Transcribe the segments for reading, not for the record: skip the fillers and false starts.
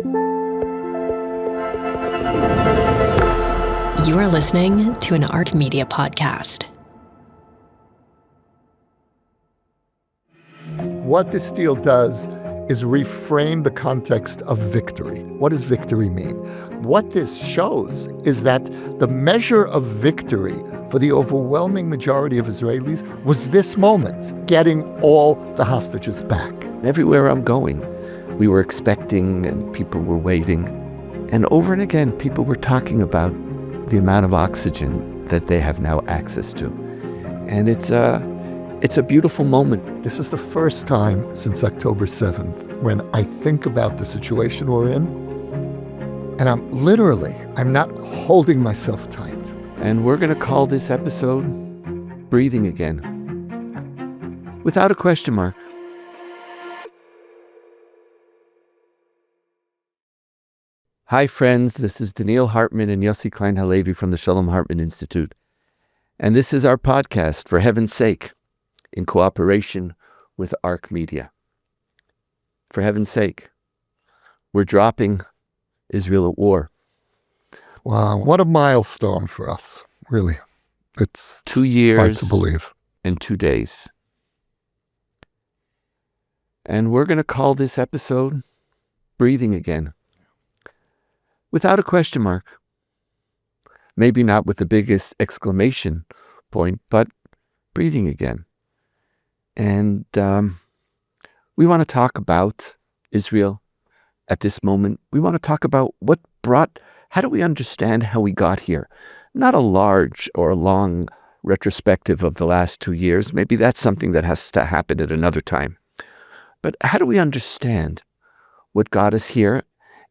You are listening to an Art Media podcast. What this deal does is reframe the context of victory. What does victory mean? What this shows is that the measure of victory for the overwhelming majority of Israelis was this moment, getting all the hostages back. Everywhere I'm going, we were expecting and people were waiting. And over and again, people were talking about the amount of oxygen that they have now access to. And it's a beautiful moment. This is the first time since October 7th when I think about the situation we're in, and I'm not holding myself tight. And we're going to call this episode Breathing Again, without a question mark. Hi friends, this is Donniel, Hartman, and Yossi, Klein, Halevi from the Shalom Hartman Institute. And this is our podcast, For Heaven's Sake, in cooperation with ARC Media. For heaven's sake, we're dropping Israel at war. Wow, what a milestone for us, really. It's 2 years hard to believe. and 2 days. And we're going to call this episode Breathing Again, without a question mark. Maybe not with the biggest exclamation point, but breathing again. And we want to talk about Israel at this moment. We want to talk about how do we understand how we got here? Not a large or a long retrospective of the last 2 years. Maybe that's something that has to happen at another time. But how do we understand what got us here?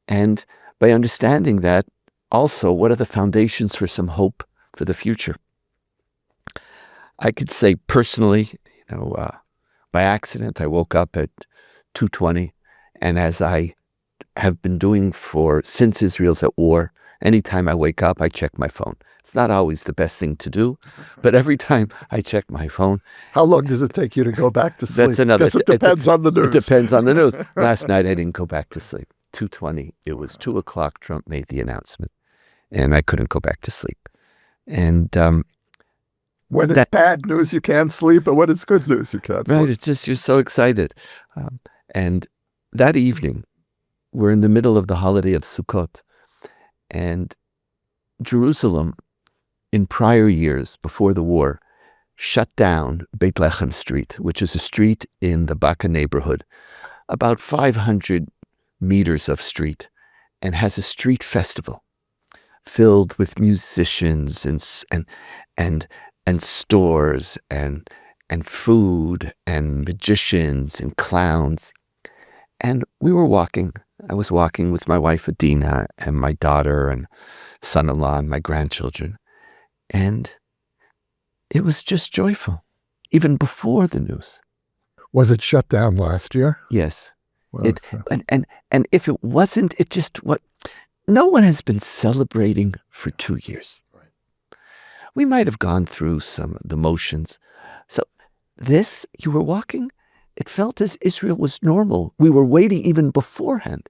And by understanding that, also, what are the foundations for some hope for the future? I could say personally, by accident, I woke up at 2:20, and as I have been doing since Israel's at war, anytime I wake up, I check my phone. It's not always the best thing to do, but every time I check my phone. How long does it take you to go back to sleep? That's another. It depends on the news. It depends on the news. Last night I didn't go back to sleep. 2:20. It was 2:00. Trump made the announcement, and I couldn't go back to sleep. And when it's bad news, you can't sleep, but when it's good news, you can't sleep. Right. It's just you're so excited. And that evening, we're in the middle of the holiday of Sukkot, and Jerusalem, in prior years before the war, shut down Beit Lechem Street, which is a street in the Baka neighborhood, about 500 meters of street, and has a street festival filled with musicians and stores and food and magicians and clowns. And we were walking. I was walking with my wife Adina and my daughter and son-in-law and my grandchildren. And it was just joyful, even before the news. Was it shut down last year? Yes. And if it wasn't, no one has been celebrating for 2 years. Right. We might have gone through some of the motions. So you were walking, it felt as Israel was normal. We were waiting even beforehand.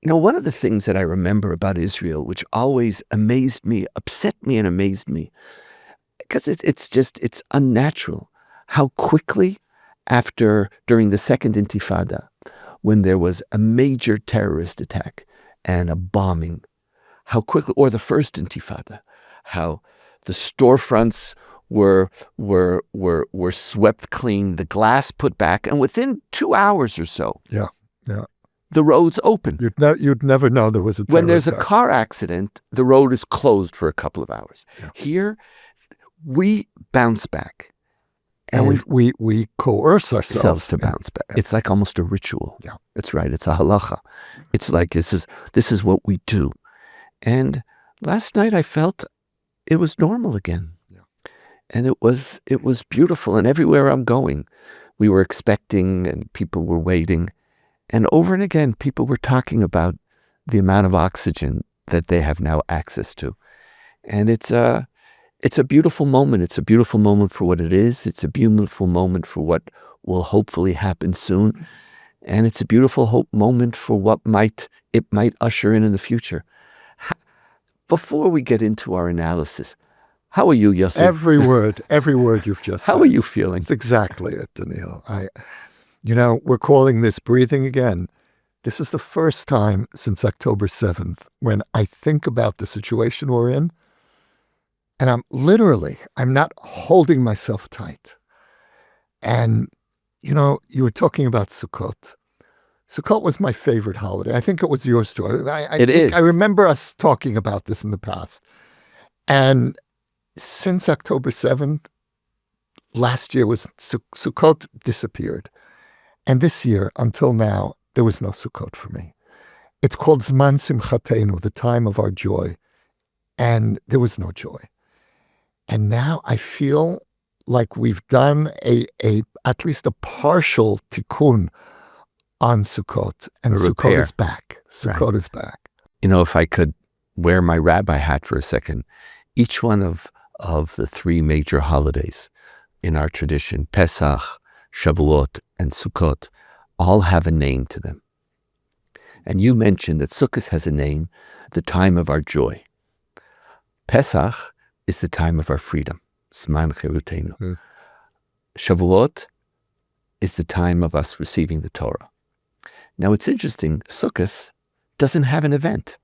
One of the things that I remember about Israel, which always amazed me, upset me and amazed me, because it's unnatural how quickly during the second Intifada, when there was a major terrorist attack and a bombing, how quickly, or the first Intifada, how the storefronts were swept clean, the glass put back, and within 2 hours or so, the roads open. You'd never know there was a terror When there's attack. a car accident, the road is closed for a couple of hours. Yeah. Here, we bounce back. And we coerce ourselves to bounce back. Yeah. It's like almost a ritual. Yeah. That's right. It's a halacha. It's like this is what we do. And last night I felt it was normal again. Yeah. And it was beautiful. And everywhere I'm going, we were expecting and people were waiting. And over and again, people were talking about the amount of oxygen that they have now access to. And it's a beautiful moment. It's a beautiful moment for what it is. It's a beautiful moment for what will hopefully happen soon. And it's a beautiful hope moment for what it might usher in the future. Before we get into our analysis, how are you, Yossi? Every word you've just said. How are you feeling? It's exactly it, Donniel. We're calling this breathing again. This is the first time since October 7th when I think about the situation we're in, and I'm not holding myself tight. And, you were talking about Sukkot. Sukkot was my favorite holiday. I think it was yours too. It is. I remember us talking about this in the past. And since October 7th, last year was Sukkot disappeared. And this year, until now, there was no Sukkot for me. It's called Zman Simchatenu, the time of our joy. And there was no joy. And now I feel like we've done at least a partial tikkun on Sukkot. And Sukkot is back. Sukkot is back. If I could wear my rabbi hat for a second, each one of the three major holidays in our tradition, Pesach, Shavuot, and Sukkot, all have a name to them. And you mentioned that Sukkot has a name, the time of our joy. Pesach is the time of our freedom, Zman Cherutenu. Shavuot is the time of us receiving the Torah. Now it's interesting, Sukkot doesn't have an event.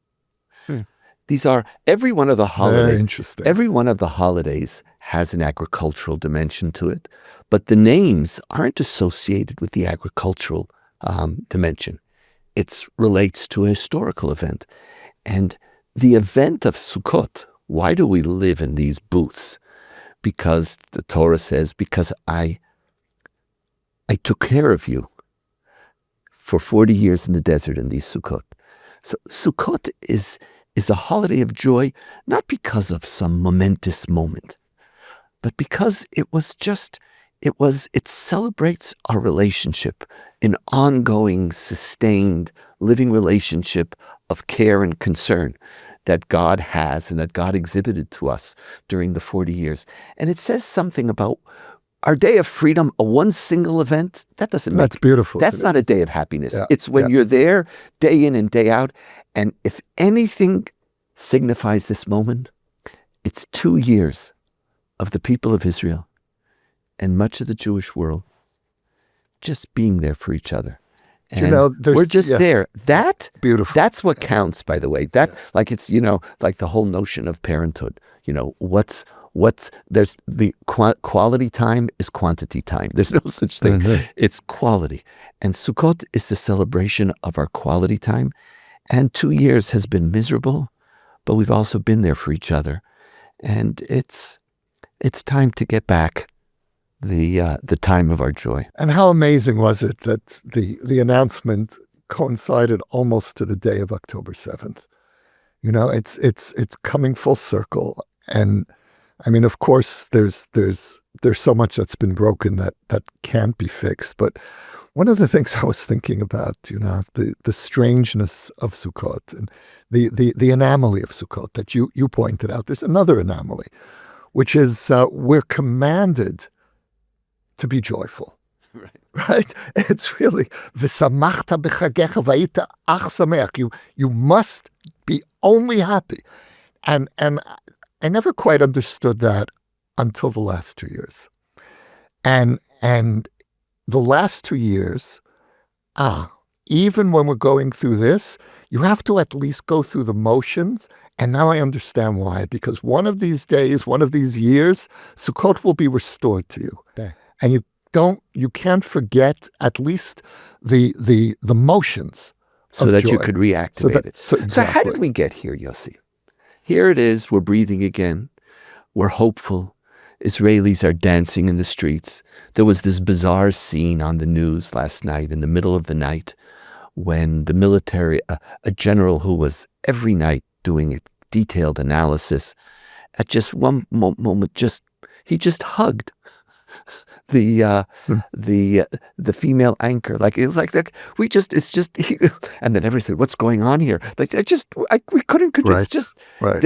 These are, every one of the holidays. Very interesting. Every one of the holidays has an agricultural dimension to it, but the names aren't associated with the agricultural dimension. It relates to a historical event. And the event of Sukkot, why do we live in these booths? Because the Torah says, because I took care of you for 40 years in the desert in these Sukkot. So Sukkot is a holiday of joy, not because of some momentous moment, but because it celebrates our relationship, an ongoing, sustained, living relationship of care and concern that God has and that God exhibited to us during the 40 years. And it says something about our day of freedom, a one single event, that's beautiful. That's not a day of happiness. Yeah, it's when you're there day in and day out. And if anything signifies this moment, it's 2 years of the people of Israel and much of the Jewish world just being there for each other. And we're just there. Beautiful. That's what counts, by the way. Like it's, like the whole notion of parenthood. There's the quality time is quantity time. There's no such thing. It's quality. And Sukkot is the celebration of our quality time. And 2 years has been miserable, but we've also been there for each other. And it's time to get back the time of our joy. And how amazing was it that the announcement coincided almost to the day of October 7th? It's coming full circle. And I mean, of course, there's so much that's been broken that can't be fixed. But one of the things I was thinking about, the strangeness of Sukkot and the anomaly of Sukkot that you pointed out. There's another anomaly, which is we're commanded to be joyful. Right? It's really v'samachta b'chagecha v'ayita ach sameach. You must be only happy. And I never quite understood that until the last 2 years. And the last 2 years, even when we're going through this, you have to at least go through the motions. And now I understand why. Because one of these days, one of these years, Sukkot will be restored to you. Okay. And you can't forget at least the motions so of that joy. You could reactivate it. Exactly. So how did we get here, Yossi? Here it is. We're breathing again. We're hopeful. Israelis are dancing in the streets. There was this bizarre scene on the news last night, in the middle of the night, when the military, a general who was every night doing a detailed analysis, at just one moment, he just hugged the female anchor. Like it was like that. And then everybody said, "What's going on here?" Like we couldn't. Right. It's just right.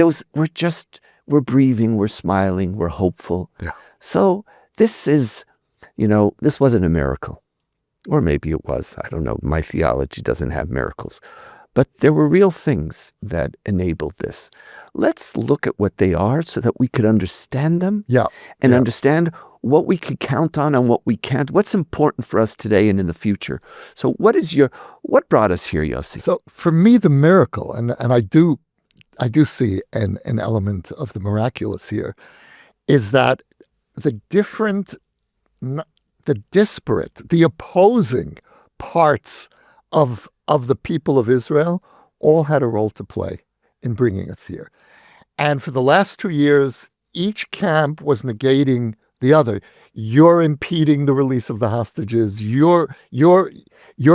We're breathing, we're smiling, we're hopeful. Yeah. So this is, this wasn't a miracle. Or maybe it was. I don't know. My theology doesn't have miracles. But there were real things that enabled this. Let's look at what they are so that we could understand them and understand what we can count on and what we can't. What's important for us today and in the future. So what brought us here, Yossi? So for me, the miracle, and I do see an element of the miraculous here, is that the different, the disparate, the opposing parts of the people of Israel all had a role to play in bringing us here. And for the last 2 years, each camp was negating the other. You're impeding the release of the hostages. You're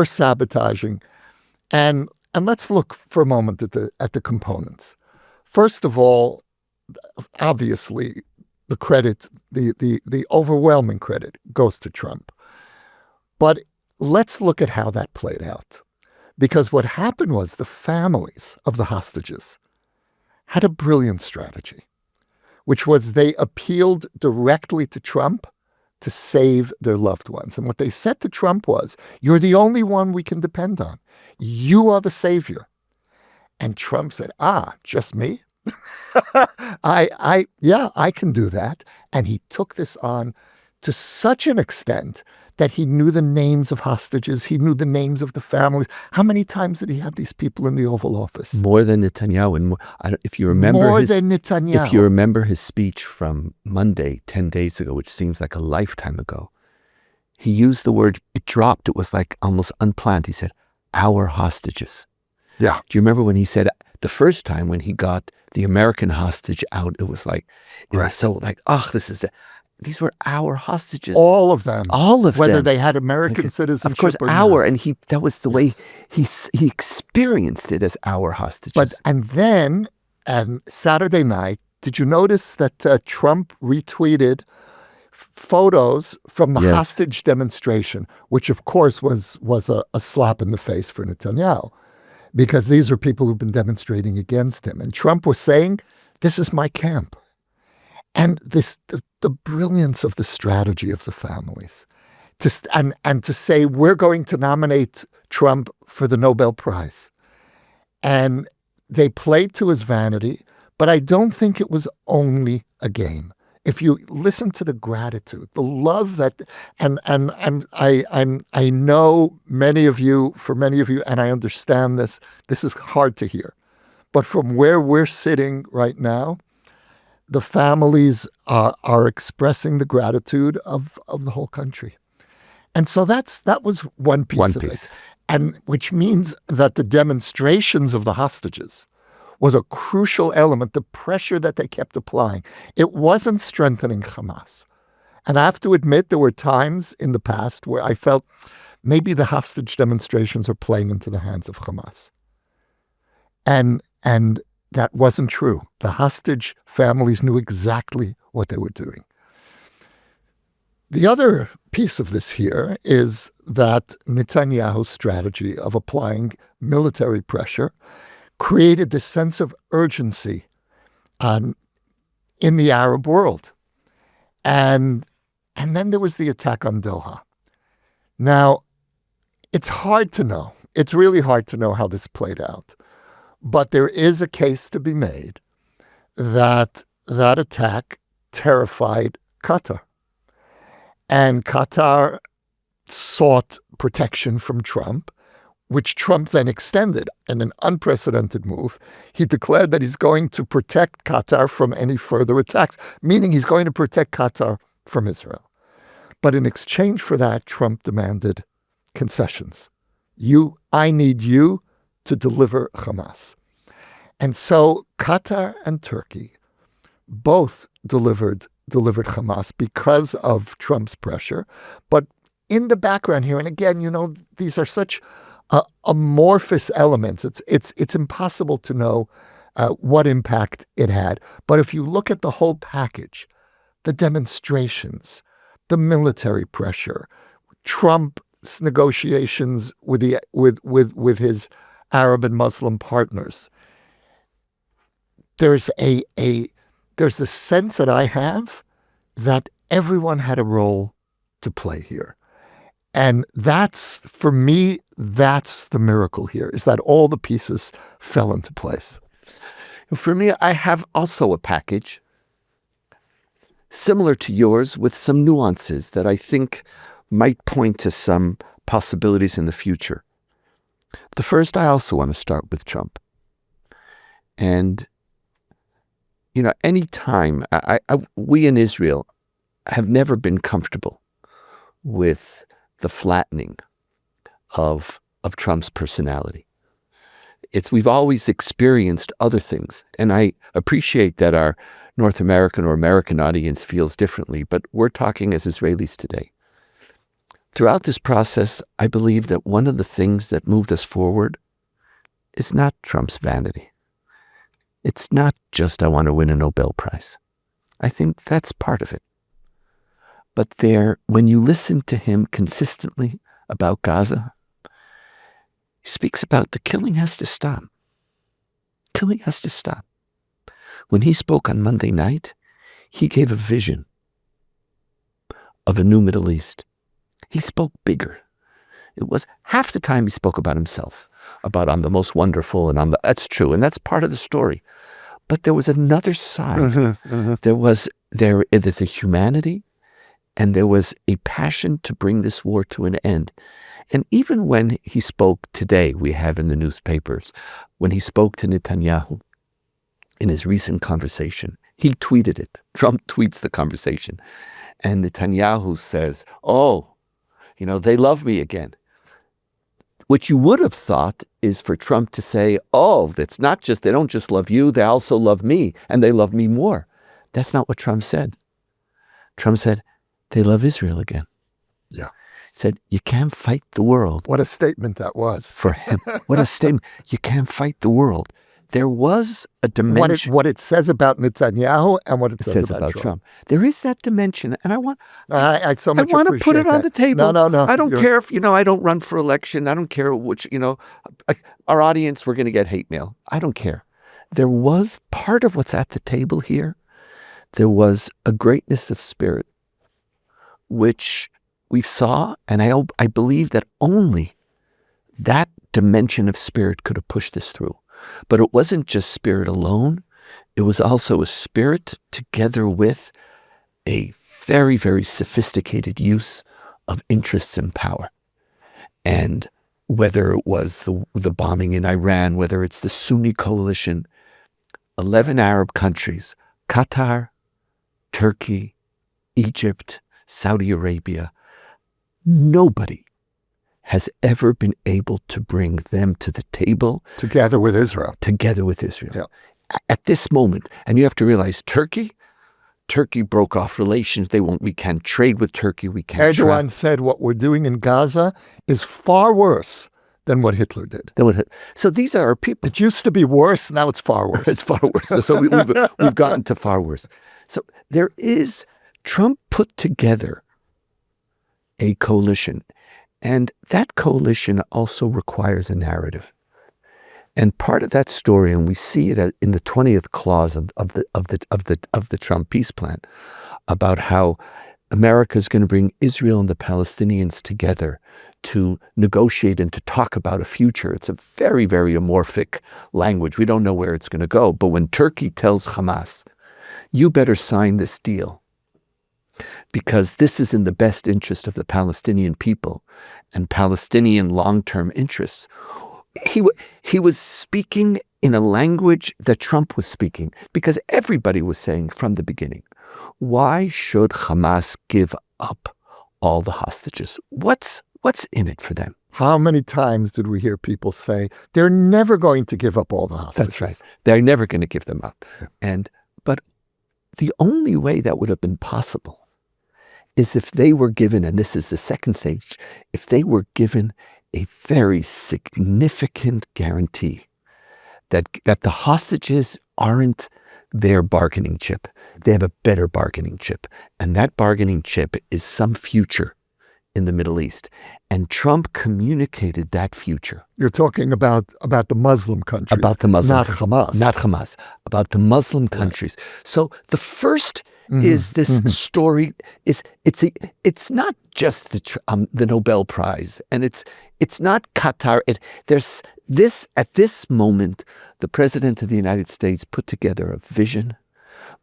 sabotaging. And let's look for a moment at the components. First of all, obviously, the credit, the overwhelming credit goes to Trump. But let's look at how that played out. Because what happened was the families of the hostages had a brilliant strategy, which was they appealed directly to Trump to save their loved ones. And what they said to Trump was, you're the only one we can depend on. You are the savior. And Trump said, just me? I can do that. And he took this on to such an extent that he knew the names of hostages. He knew the names of the families. How many times did he have these people in the Oval Office? More than Netanyahu. And if you remember If you remember his speech from Monday, 10 days ago, which seems like a lifetime ago, he used the word, it dropped. It was like almost unplanned. He said, our hostages. Yeah. Do you remember when he said the first time when he got the American hostage out, it was like, was so like, these were our hostages. All of them. Whether them. They had American citizenship. Of course, or our. not. And that was the way he experienced it as our hostages. And then, Saturday night, did you notice that Trump retweeted photos from the hostage demonstration, which of course was a slap in the face for Netanyahu, because these are people who've been demonstrating against him. And Trump was saying, this is my camp. And the brilliance of the strategy of the families, and to say, we're going to nominate Trump for the Nobel Prize. And they played to his vanity, but I don't think it was only a game. If you listen to the gratitude, the love that, and I know many of you, and I understand this is hard to hear. But from where we're sitting right now, the families are expressing the gratitude of the whole country. And so that was one piece of it. And which means that the demonstrations of the hostages was a crucial element, the pressure that they kept applying. It wasn't strengthening Hamas. And I have to admit, there were times in the past where I felt maybe the hostage demonstrations are playing into the hands of Hamas. And that wasn't true. The hostage families knew exactly what they were doing. The other piece of this here is that Netanyahu's strategy of applying military pressure created this sense of urgency in the Arab world. And then there was the attack on Doha. Now, it's hard to know. It's really hard to know how this played out. But there is a case to be made that attack terrified Qatar. And Qatar sought protection from Trump, which Trump then extended in an unprecedented move. He declared that he's going to protect Qatar from any further attacks, meaning he's going to protect Qatar from Israel. But in exchange for that, Trump demanded concessions. I need you to deliver Hamas. And so Qatar and Turkey both delivered Hamas because of Trump's pressure. But in the background here, and again, these are such amorphous elements. It's impossible to know what impact it had. But if you look at the whole package, the demonstrations, the military pressure, Trump's negotiations with his Arab and Muslim partners, there's the sense that I have that everyone had a role to play here. And that's, for me, that's the miracle here, is that all the pieces fell into place. For me, I have also a package similar to yours with some nuances that I think might point to some possibilities in the future. The first, I also want to start with Trump. And, any time, we in Israel have never been comfortable with the flattening of Trump's personality. We've always experienced other things, and I appreciate that our North American or American audience feels differently, but we're talking as Israelis today. Throughout this process, I believe that one of the things that moved us forward is not Trump's vanity. It's not just, I want to win a Nobel Prize. I think that's part of it. But when you listen to him consistently about Gaza, he speaks about the killing has to stop. Killing has to stop. When he spoke on Monday night, he gave a vision of a new Middle East. He spoke bigger. It was half the time he spoke about himself, about I'm the most wonderful, and that's true, and that's part of the story. But there was another side. There's a humanity, and there was a passion to bring this war to an end. And even when he spoke today, we have in the newspapers, when he spoke to Netanyahu in his recent conversation, he tweeted it. Trump tweets the conversation. And Netanyahu says, they love me again. What you would have thought is for Trump to say, it's not just, they don't just love you, they also love me, and they love me more. That's not what Trump said. Trump said, they love Israel again. Yeah. He said, you can't fight the world. What a statement that was. For him. What a statement. You can't fight the world. There was a dimension. What it says about Netanyahu and what it says about Trump. There is that dimension, and I want to put it on the table. No. I don't care if, I don't run for election. I don't care which, our audience, we're going to get hate mail. I don't care. There was part of what's at the table here. There was a greatness of spirit, which we saw, and I believe that only that dimension of spirit could have pushed this through. But it wasn't just spirit alone. It was also a spirit together with a very, very sophisticated use of interests and power. And whether it was the bombing in Iran, whether it's the Sunni coalition, 11 Arab countries, Qatar, Turkey, Egypt, Saudi Arabia, nobody has ever been able to bring them to the table. Together with Israel. Yeah. At this moment, and you have to realize Turkey broke off relations. We can't trade with Turkey. We can't. Erdogan said what we're doing in Gaza is far worse than what Hitler did. So these are our people. It used to be worse. Now it's far worse. It's far worse. So we've gotten to far worse. So Trump put together a coalition. And that coalition also requires a narrative. And part of that story, and we see it in the 20th clause of the Trump peace plan, about how America is going to bring Israel and the Palestinians together to negotiate and to talk about a future. It's a very, very amorphic language. We don't know where it's going to go. But when Turkey tells Hamas, you better sign this deal, because this is in the best interest of the Palestinian people and Palestinian long-term interests. He was speaking in a language that Trump was speaking, because everybody was saying from the beginning, why should Hamas give up all the hostages? What's in it for them? How many times did we hear people say they're never going to give up all the hostages? That's right. They're never going to give them up. Yeah. But the only way that would have been possible is if they were given, and this is the second stage, if they were given a very significant guarantee that the hostages aren't their bargaining chip. They have a better bargaining chip. And that bargaining chip is some future in the Middle East. And Trump communicated that future. You're talking about the Muslim countries. About the Muslim not Hamas. Not Hamas. About the Muslim countries. So the first is this story. It's not just the Nobel Prize, and it's not Qatar. There's this at this moment, the President of the United States put together a vision,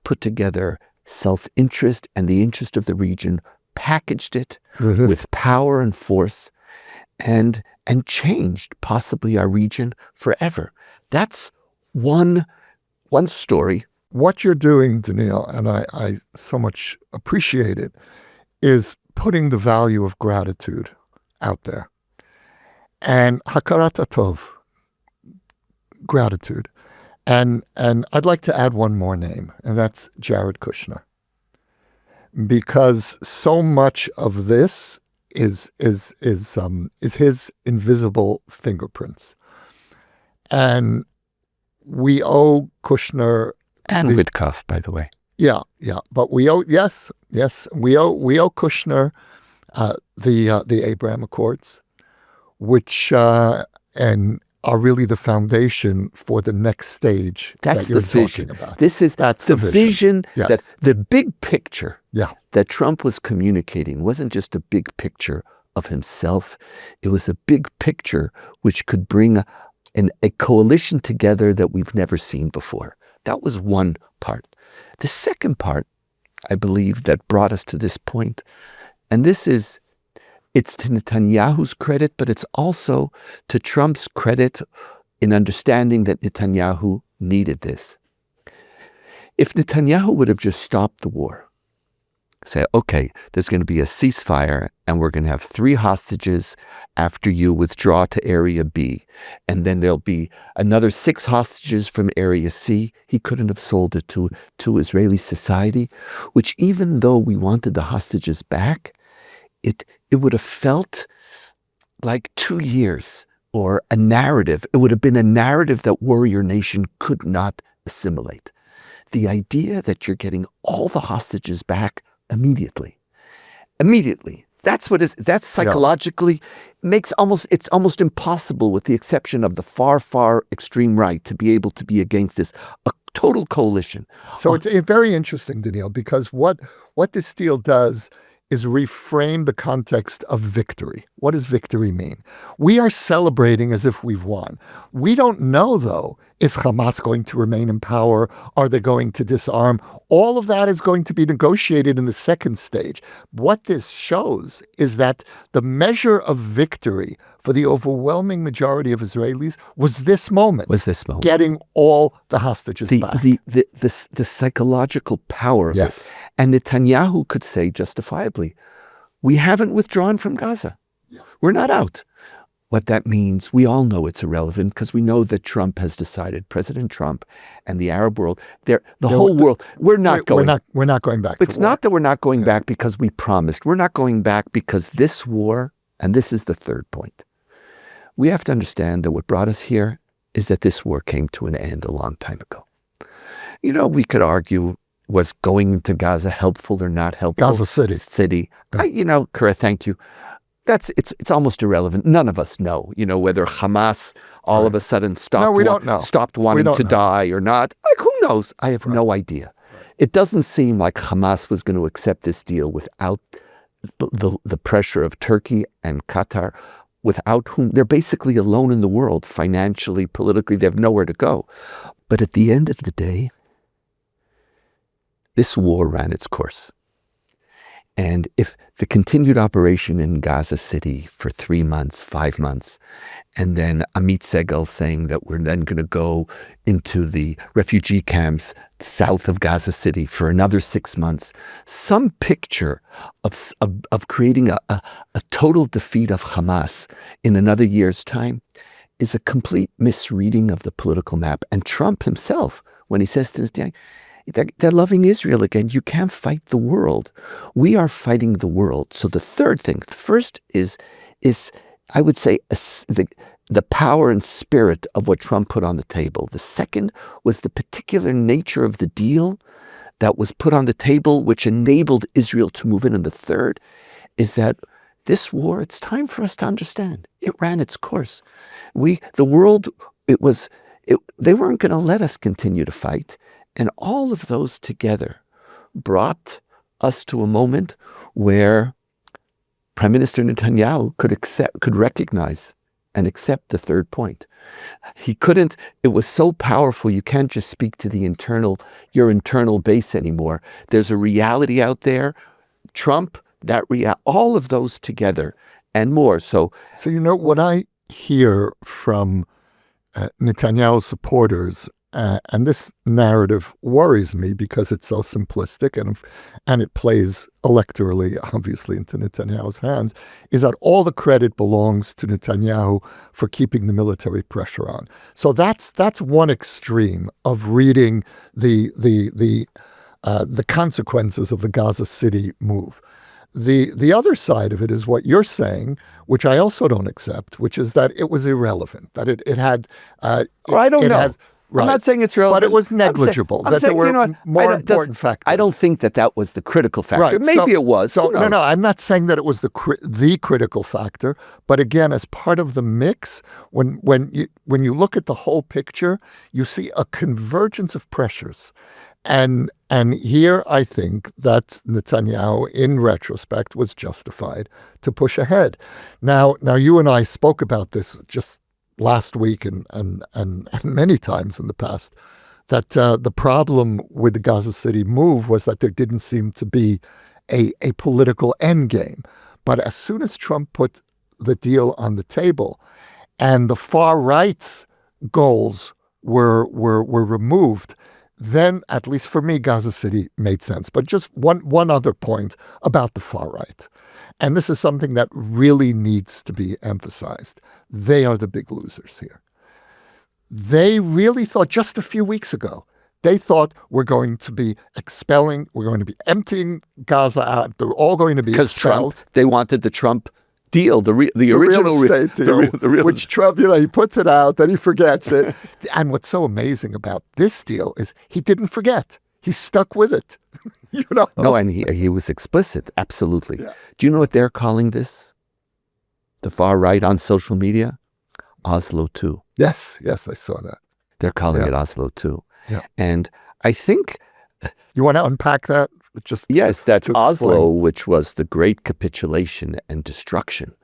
put together self-interest and the interest of the region, packaged it with power and force, and changed possibly our region forever. That's one story. What you're doing, Donniel, and I so much appreciate it, is putting the value of gratitude out there. And hakarat hatov, gratitude. And I'd like to add one more name, and that's Jared Kushner. Because so much of this is his invisible fingerprints. And we owe Kushner and Witkoff, by the way. Yeah. But we owe we owe Kushner the Abraham Accords, which and are really the foundation for the next stage. That's that you're the vision. Talking about. That's the vision. Yes. That the big picture Yeah. that Trump was communicating wasn't just a big picture of himself. It was a big picture which could bring a coalition together that we've never seen before. That was one part. The second part, I believe, that brought us to this point, and it's to Netanyahu's credit, but it's also to Trump's credit in understanding that Netanyahu needed this. If Netanyahu would have just stopped the war, say, okay, there's going to be a ceasefire and we're going to have 3 hostages after you withdraw to Area B. And then there'll be another 6 hostages from Area C. He couldn't have sold it to Israeli society, which even though we wanted the hostages back, it would have felt like 2 years or a narrative. It would have been a narrative that warrior nation could not assimilate. The idea that you're getting all the hostages back immediately. That's psychologically it's almost impossible, with the exception of the far extreme right, to be able to be against this, a total coalition. So it's very interesting, Donniel, because what this deal does is reframe the context of victory. What does victory mean? We are celebrating as if we've won. We don't know, though, is Hamas going to remain in power? Are they going to disarm? All of that is going to be negotiated in the second stage. What this shows is that the measure of victory for the overwhelming majority of Israelis was this moment. Getting all the hostages back. The psychological power of it. And Netanyahu could say justifiably, we haven't withdrawn from Gaza. We're not out. What that means, we all know it's irrelevant, because we know that Trump has decided, President Trump and the Arab world, whole world, we're not going back. It's not that we're not going back because we promised. We're not going back because this war, and this is the third point, we have to understand that what brought us here is that this war came to an end a long time ago. We could argue, was going to Gaza helpful or not helpful? Gaza City. Kara, thank you. It's almost irrelevant. None of us know, whether Hamas all of a sudden stopped wanting to die or not. Who knows? I have no idea. It doesn't seem like Hamas was going to accept this deal without the pressure of Turkey and Qatar, without whom they're basically alone in the world, financially, politically. They have nowhere to go. But at the end of the day, this war ran its course. And if the continued operation in Gaza City for 3 months, 5 months, and then Amit Segal saying that we're then going to go into the refugee camps south of Gaza City for another 6 months, some picture of creating a total defeat of Hamas in another year's time is a complete misreading of the political map. And Trump himself, when he says to Netanyahu, they're loving Israel again. You can't fight the world. We are fighting the world. So the third thing, the first is I would say the power and spirit of what Trump put on the table. The second was the particular nature of the deal that was put on the table, which enabled Israel to move in. And the third is that this war, it's time for us to understand, it ran its course. They weren't going to let us continue to fight. And all of those together brought us to a moment where Prime Minister Netanyahu could recognize and accept the third point. He couldn't, it was so powerful, you can't just speak to your internal base anymore. There's a reality out there, Trump, all of those together and more. So what I hear from Netanyahu supporters, and this narrative worries me because it's so simplistic and it plays electorally, obviously, into Netanyahu's hands, is that all the credit belongs to Netanyahu for keeping the military pressure on. So that's one extreme of reading the consequences of the Gaza City move. The other side of it is what you're saying, which I also don't accept, which is that it was irrelevant, that it had... I don't know. Right. I'm not saying it's relevant. But it was negligible. There were more important factors. I don't think that was the critical factor. Right. Maybe it was. So no, I'm not saying that it was the critical factor. But again, as part of the mix, when you look at the whole picture, you see a convergence of pressures. And here I think that Netanyahu, in retrospect, was justified to push ahead. Now you and I spoke about this just last week and many times in the past, that the problem with the Gaza City move was that there didn't seem to be a political endgame. But as soon as Trump put the deal on the table and the far right's goals were removed, then, at least for me, Gaza City made sense. But just one other point about the far right. And this is something that really needs to be emphasized. They are the big losers here. They really thought just a few weeks ago, they thought we're going to be emptying Gaza out. They're all going to be expelled. Trump, they wanted the Trump deal, the original real estate deal, which Trump, he puts it out, then he forgets it. And what's so amazing about this deal is he didn't forget. He stuck with it. No, and he was explicit, absolutely. Yeah. Do you know what they're calling this? The far right on social media? Oslo 2. Yes, I saw that. They're calling it Oslo 2. Yeah. And I think... You want to unpack that? Yes, that Oslo, which was the great capitulation and destruction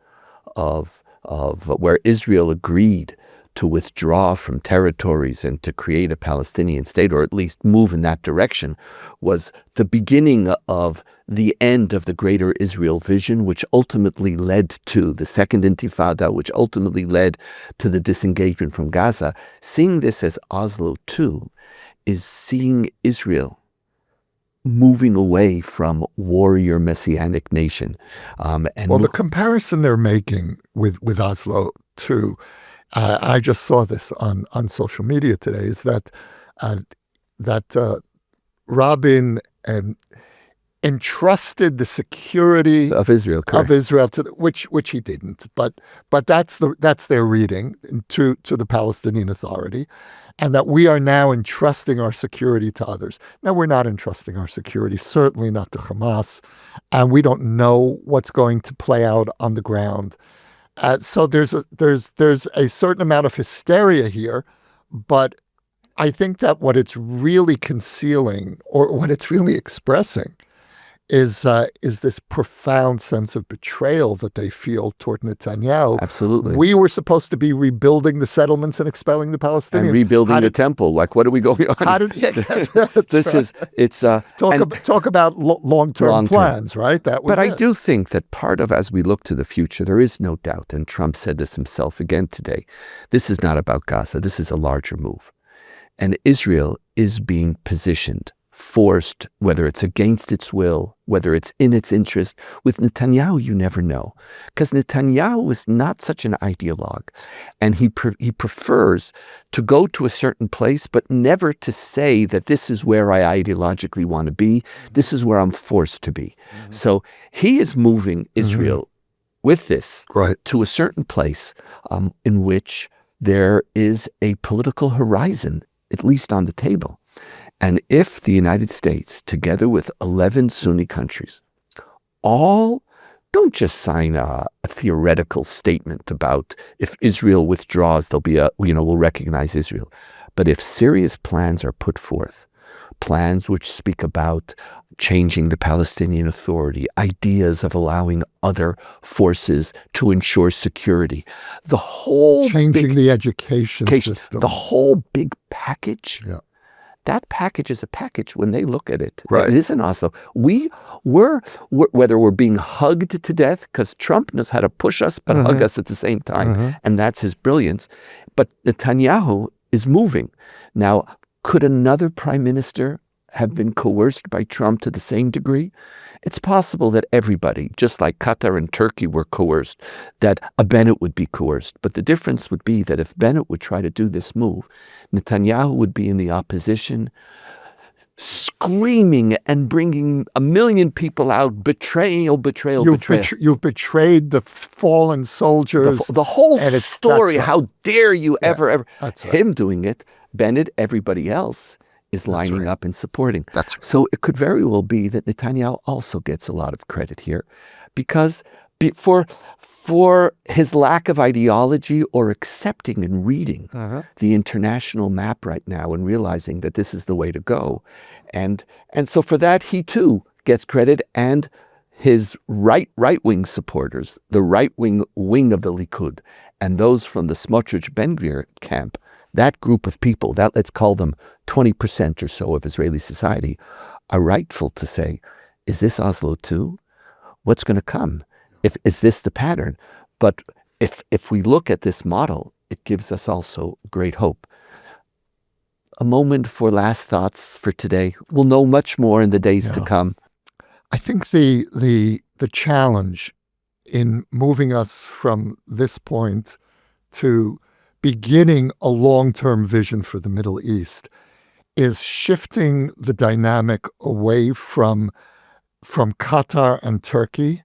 of where Israel agreed to withdraw from territories and to create a Palestinian state, or at least move in that direction, was the beginning of the end of the greater Israel vision, which ultimately led to the Second Intifada, which ultimately led to the disengagement from Gaza. Seeing this as Oslo 2 is seeing Israel moving away from warrior messianic nation. The comparison they're making with Oslo 2, I just saw this on social media today, is that Rabin entrusted the security of Israel, to which he didn't, but that's their reading to the Palestinian Authority, and that we are now entrusting our security to others. Now, we're not entrusting our security, certainly not to Hamas, and we don't know what's going to play out on the ground. So there's a certain amount of hysteria here, but I think that what it's really concealing, or what it's really expressing, is this profound sense of betrayal that they feel toward Netanyahu. Absolutely. We were supposed to be rebuilding the settlements and expelling the Palestinians. And rebuilding the temple. Like, what are we going on? Talk about long-term plans, right? But I do think that part of, as we look to the future, there is no doubt, and Trump said this himself again today, this is not about Gaza. This is a larger move. And Israel is being positioned, forced, whether it's against its will, whether it's in its interest. With Netanyahu, you never know, because Netanyahu is not such an ideologue, and he prefers to go to a certain place, but never to say that this is where I ideologically want to be. This is where I'm forced to be. Mm-hmm. So he is moving Israel with this to a certain place in which there is a political horizon, at least on the table. And if the United States, together with 11 Sunni countries, all don't just sign a theoretical statement about if Israel withdraws, there'll be we'll recognize Israel. But if serious plans are put forth plans which speak about changing the Palestinian Authority, ideas of allowing other forces to ensure security. The whole changing the education system. The whole big package. Yeah. That package is a package when they look at it. Right. It is in Oslo. We're whether we're being hugged to death, because Trump knows how to push us but hug us at the same time, and that's his brilliance. But Netanyahu is moving. Now, could another prime minister have been coerced by Trump to the same degree? It's possible that everybody, just like Qatar and Turkey were coerced, that a Bennett would be coerced. But the difference would be that if Bennett would try to do this move, Netanyahu would be in the opposition, screaming and bringing 1 million people out, betrayal, betrayal. You've betrayed the fallen soldiers. The whole story, right. How dare you ever. That's right. Him doing it, Bennett, everybody else is lining up and supporting. That's right. So it could very well be that Netanyahu also gets a lot of credit here, because for his lack of ideology or accepting and reading the international map right now and realizing that this is the way to go. And so for that, he too gets credit, and his right-wing supporters, the right-wing wing of the Likud, and those from the Smotrich Ben-Gvir camp, that group of people, that let's call them 20% or so of Israeli society, are rightful to say, is this Oslo too? What's going to come? Is this the pattern? But if we look at this model, it gives us also great hope. A moment for last thoughts for today. We'll know much more in the days to come. I think the challenge in moving us from this point to beginning a long-term vision for the Middle East is shifting the dynamic away from Qatar and Turkey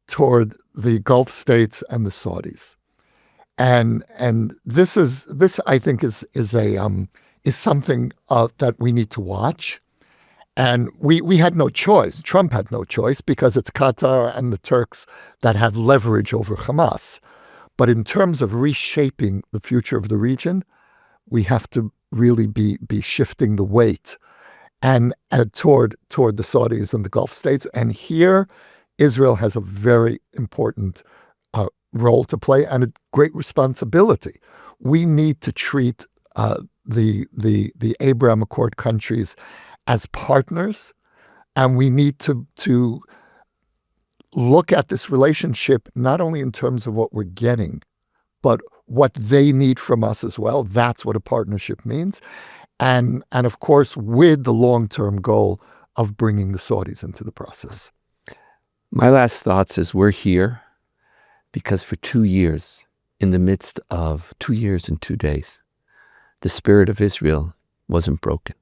toward the Gulf states and the Saudis. And this I think is something that we need to watch. And we had no choice. Trump had no choice, because it's Qatar and the Turks that have leverage over Hamas. But in terms of reshaping the future of the region, we have to really be shifting the weight and toward the Saudis and the Gulf states. And here, Israel has a very important role to play and a great responsibility. We need to treat the Abraham Accord countries as partners, and we need to look at this relationship not only in terms of what we're getting, but what they need from us as well. That's what a partnership means. And of course, with the long-term goal of bringing the Saudis into the process. My last thoughts is we're here because for 2 years, in the midst of 2 years and 2 days, the spirit of Israel wasn't broken.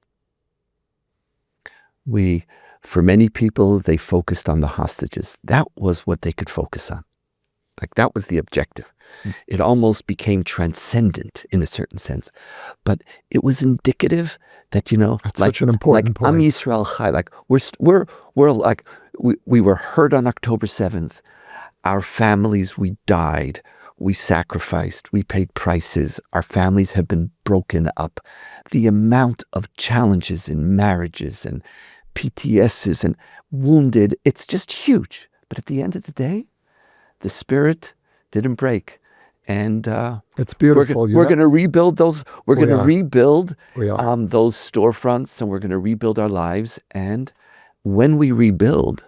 For many people, they focused on the hostages. That was what they could focus on. Like, that was the objective. It almost became transcendent in a certain sense. But it was indicative that, that's such an important point. Am Yisrael Chai, like we're like, we were hurt on October 7th. Our families, we died. We sacrificed. We paid prices. Our families have been broken up. The amount of challenges in marriages and PTSs and wounded, it's just huge. But at the end of the day, the spirit didn't break. And it's beautiful. We're going to rebuild those. We're going to rebuild those storefronts, and we're going to rebuild our lives. And when we rebuild,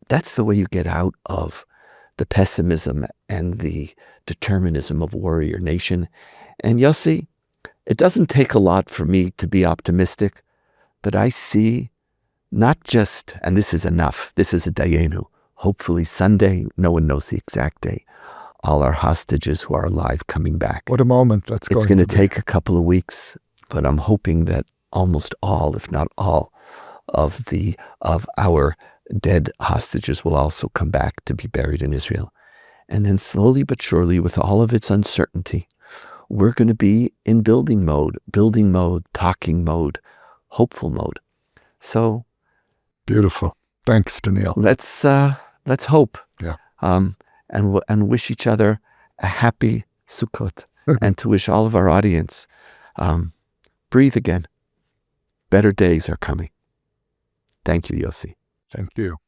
that's the way you get out of the pessimism and the determinism of warrior nation. And Yossi, it doesn't take a lot for me to be optimistic, but I see not just, and this is enough, this is a dayenu, hopefully Sunday, no one knows the exact day, all our hostages who are alive coming back. What a moment that's going to be. It's going to take a couple of weeks, but I'm hoping that almost all, if not all, of our dead hostages will also come back to be buried in Israel. And then slowly but surely, with all of its uncertainty, we're going to be in building mode, talking mode, hopeful mode. So beautiful. Thanks, Donniel. Let's hope. Yeah. And wish each other a happy Sukkot, and to wish all of our audience breathe again. better days are coming. Thank you, Yossi. Thank you.